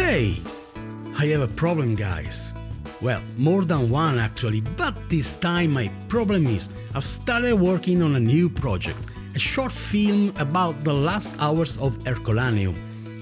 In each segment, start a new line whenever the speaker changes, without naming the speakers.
Hey! I have a problem, guys. Well, more than one actually, but this time my problem is I've started working on a new project, a short film about the last hours of Herculaneum.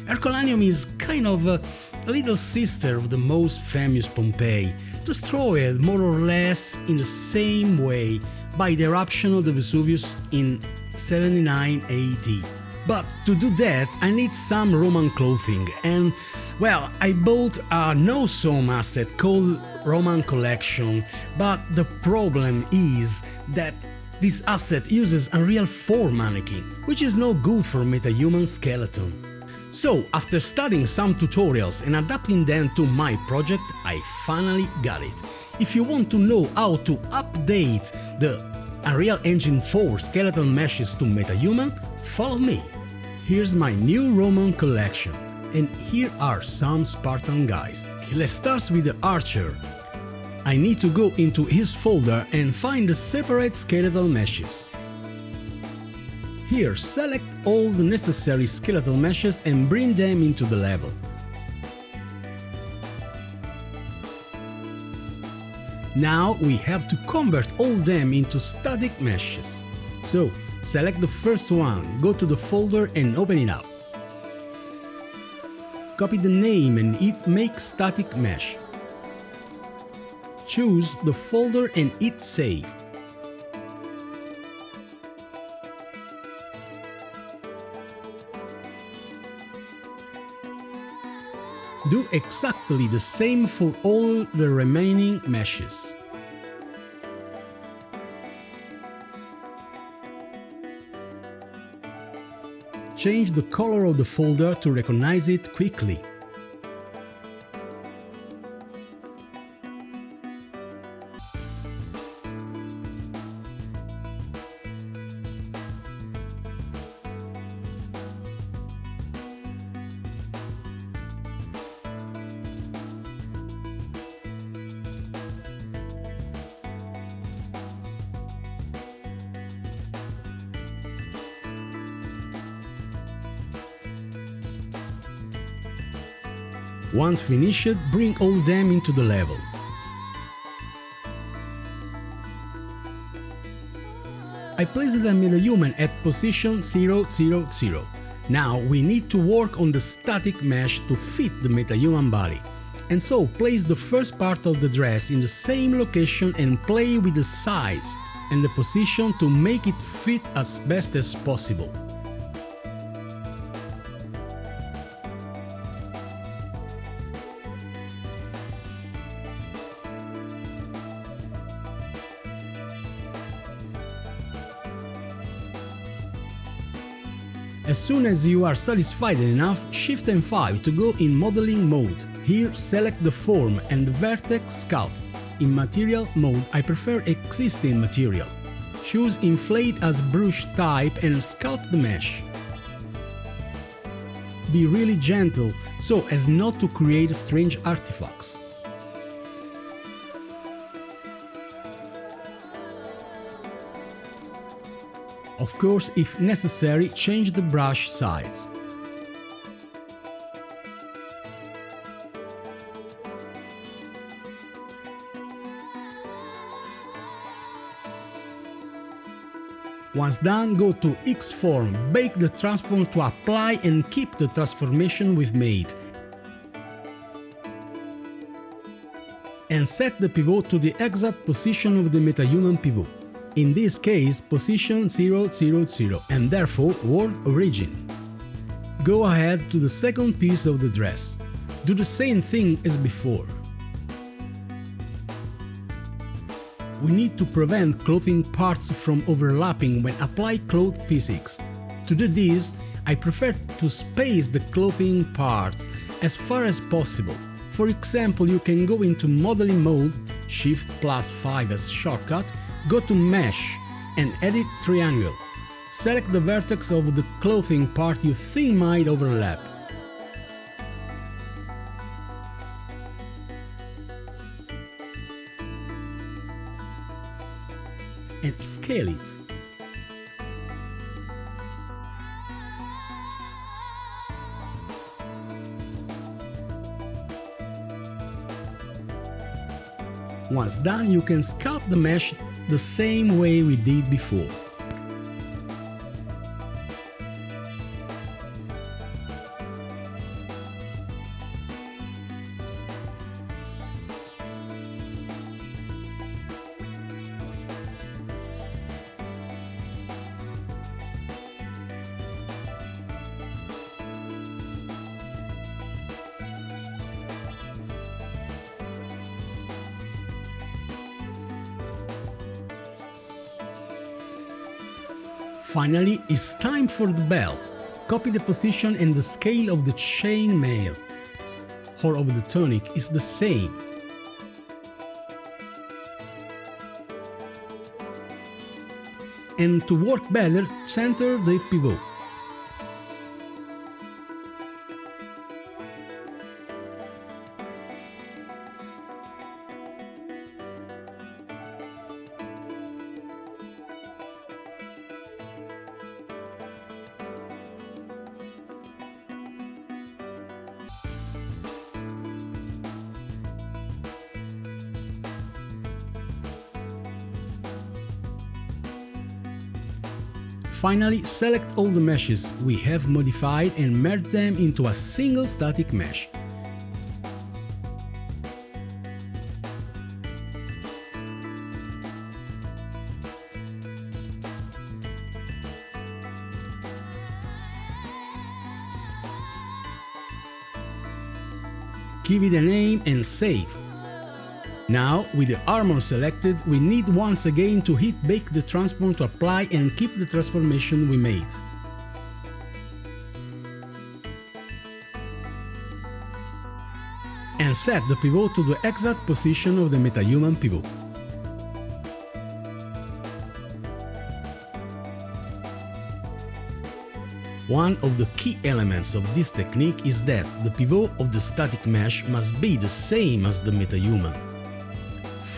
Herculaneum is kind of a little sister of the most famous Pompeii, destroyed more or less in the same way by the eruption of the Vesuvius in 79 AD. But to do that I need some Roman clothing and, well, I bought a no-sew asset called Roman Collection, but the problem is that this asset uses Unreal 4 mannequin, which is no good for MetaHuman skeleton. So, after studying some tutorials and adapting them to my project, I finally got it. If you want to know how to update the Unreal Engine 4 skeletal meshes to MetaHuman, follow me. Here's my new Roman collection, and here are some Spartan guys. Let's start with the archer. I need to go into his folder and find the separate skeletal meshes. Here, select all the necessary skeletal meshes and bring them into the level. Now we have to convert all them into static meshes. So, select the first one, go to the folder and open it up. Copy the name and hit Make Static Mesh. Choose the folder and hit Save. Do exactly the same for all the remaining meshes. Change the color of the folder to recognize it quickly. Once finished, bring all them into the level. I placed the MetaHuman at position 000. Now we need to work on the static mesh to fit the MetaHuman body. And so place the first part of the dress in the same location and play with the size and the position to make it fit as best as possible. As soon as you are satisfied enough, Shift and 5 to go in modeling mode. Here select the form and the vertex sculpt. In material mode I prefer existing material. Choose inflate as brush type and sculpt the mesh. Be really gentle so as not to create strange artifacts. Of course, if necessary, change the brush size. Once done, go to X-Form, bake the transform to apply and keep the transformation we've made. And set the pivot to the exact position of the MetaHuman pivot. In this case, position 000 and therefore world origin. Go ahead to the second piece of the dress. Do the same thing as before. We need to prevent clothing parts from overlapping when apply cloth physics. To do this, I prefer to space the clothing parts as far as possible. For example, you can go into modeling mode, Shift+5 as shortcut, go to Mesh and edit triangle. Select the vertex of the clothing part you think might overlap. And scale it. Once done, you can sculpt the mesh the same way we did before.
Finally, it's time for the belt. Copy the position and the scale of the chain mail, or of the tunic is the same. And to work better, center the pivot. Finally, select all the meshes we have modified and merge them into a single static mesh. Give it a name and save. Now, with the armor selected, we need once again to heat bake the transform to apply and keep the transformation we made. And set the pivot to the exact position of the MetaHuman pivot. One of the key elements of this technique is that the pivot of the static mesh must be the same as the MetaHuman.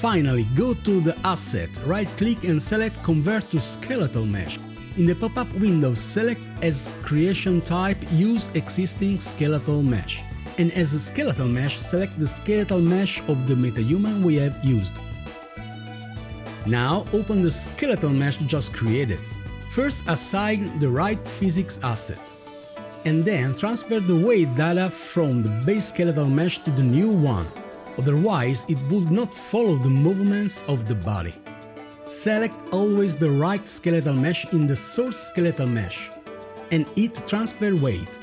Finally, go to the asset, right-click and select Convert to Skeletal Mesh. In the pop-up window, select as creation type, use existing skeletal mesh. And as a skeletal mesh, select the skeletal mesh of the MetaHuman we have used. Now, open the skeletal mesh just created. First, assign the right physics assets. And then transfer the weight data from the base skeletal mesh to the new one. Otherwise, it would not follow the movements of the body. Select always the right skeletal mesh in the source skeletal mesh, and hit transfer weight.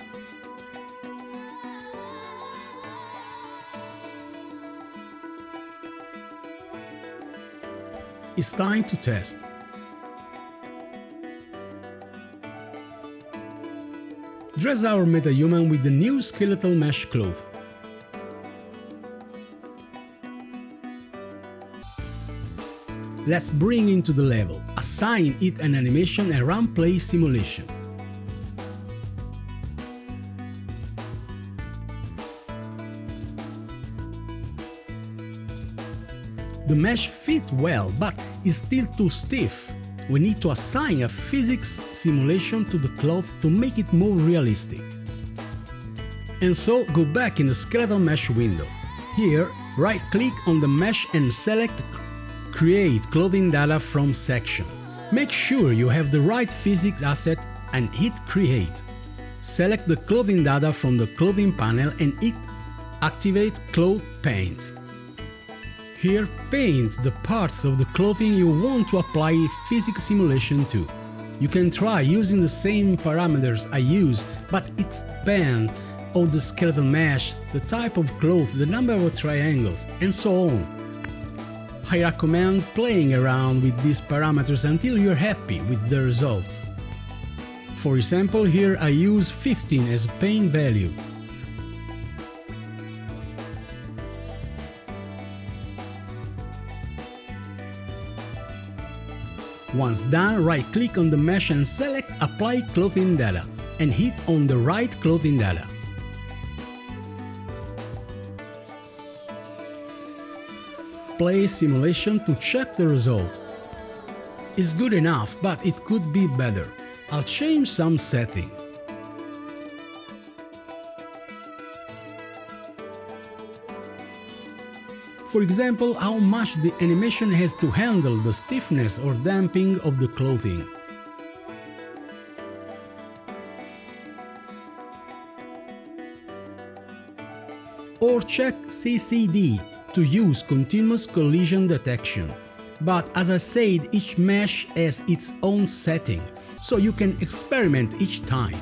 It's time to test. Dress our MetaHuman with the new skeletal mesh cloth. Let's bring it to the level, assign it an animation and run play simulation. The mesh fits well, but is still too stiff. We need to assign a physics simulation to the cloth to make it more realistic. And so go back in the skeletal mesh window. Here, right-click on the mesh and select Create Clothing Data from section. Make sure you have the right physics asset and hit Create. Select the clothing data from the clothing panel and hit Activate Cloth Paint. Here, paint the parts of the clothing you want to apply physics simulation to. You can try using the same parameters I use, but it depends on the skeletal mesh, the type of cloth, the number of triangles, and so on. I recommend playing around with these parameters until you're happy with the result. For example, here I use 15 as a paint value. Once done, right-click on the mesh and select Apply Clothing Data and hit on the right clothing data. Play simulation to check the result. It's good enough, but it could be better. I'll change some setting. For example, how much the animation has to handle the stiffness or damping of the clothing. Or check CCD to use continuous collision detection. But as I said, each mesh has its own setting, so you can experiment each time.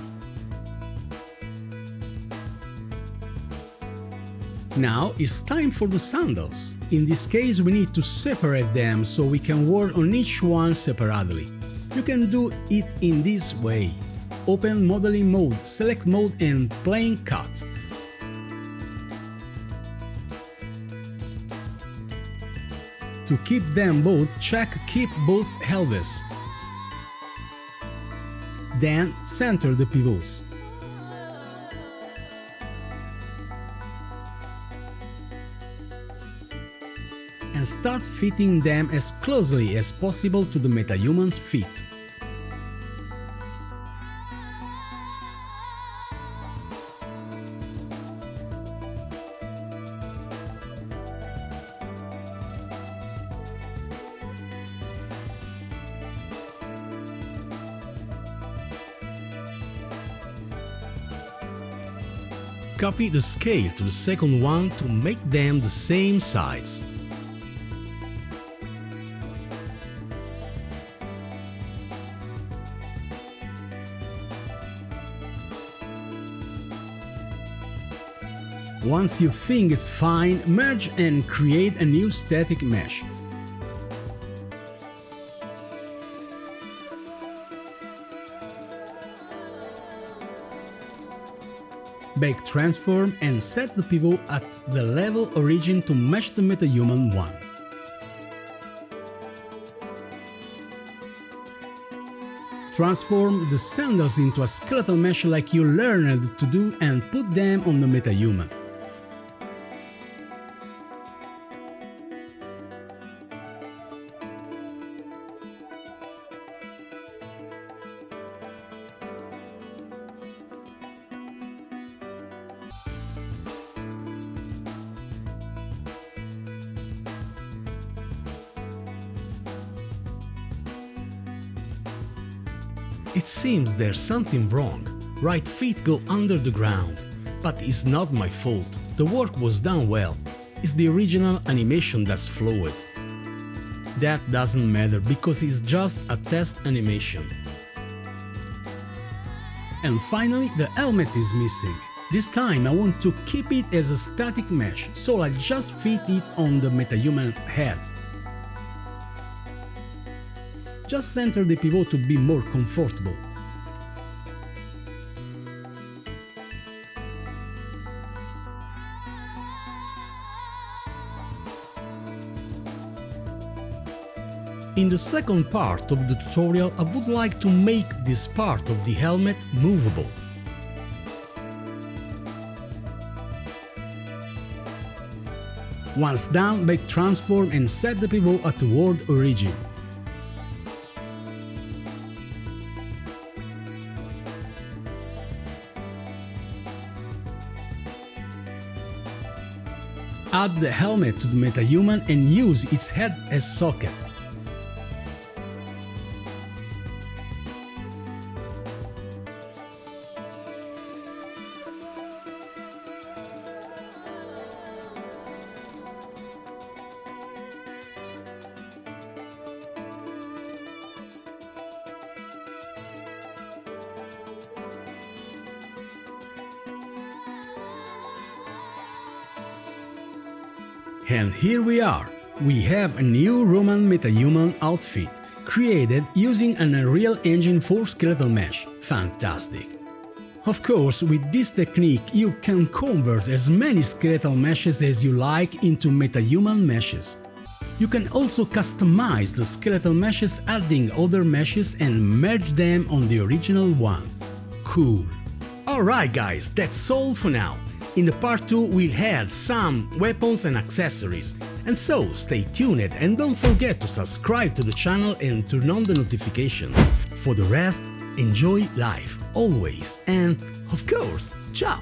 Now it's time for the sandals. In this case we need to separate them so we can work on each one separately. You can do it in this way. Open modeling mode, select mode and plane cut. To keep them both, check keep both halves. Then center the pivots. And start fitting them as closely as possible to the MetaHuman's feet. Copy the scale to the second one to make them the same size. Once you think it's fine, merge and create a new static mesh. Back transform and set the pivot at the level origin to match the MetaHuman one. Transform the sandals into a skeletal mesh like you learned to do and put them on the MetaHuman. It seems there's something wrong. Right feet go under the ground. But it's not my fault. The work was done well. It's the original animation that's flawed. That doesn't matter because it's just a test animation. And finally, the helmet is missing. This time I want to keep it as a static mesh, so I just fit it on the MetaHuman head. Just center the pivot to be more comfortable. In the second part of the tutorial, I would like to make this part of the helmet movable. Once done, back transform and set the pivot at the world origin. Add the helmet to the MetaHuman and use its head as socket. And here we are! We have a new Roman MetaHuman outfit, created using an Unreal Engine 4 skeletal mesh. Fantastic! Of course, with this technique you can convert as many skeletal meshes as you like into MetaHuman meshes. You can also customize the skeletal meshes, adding other meshes and merge them on the original one. Cool! Alright guys, that's all for now. In the part 2 we'll add some weapons and accessories. And so stay tuned and don't forget to subscribe to the channel and turn on the notification. For the rest, enjoy life always and, of course, ciao!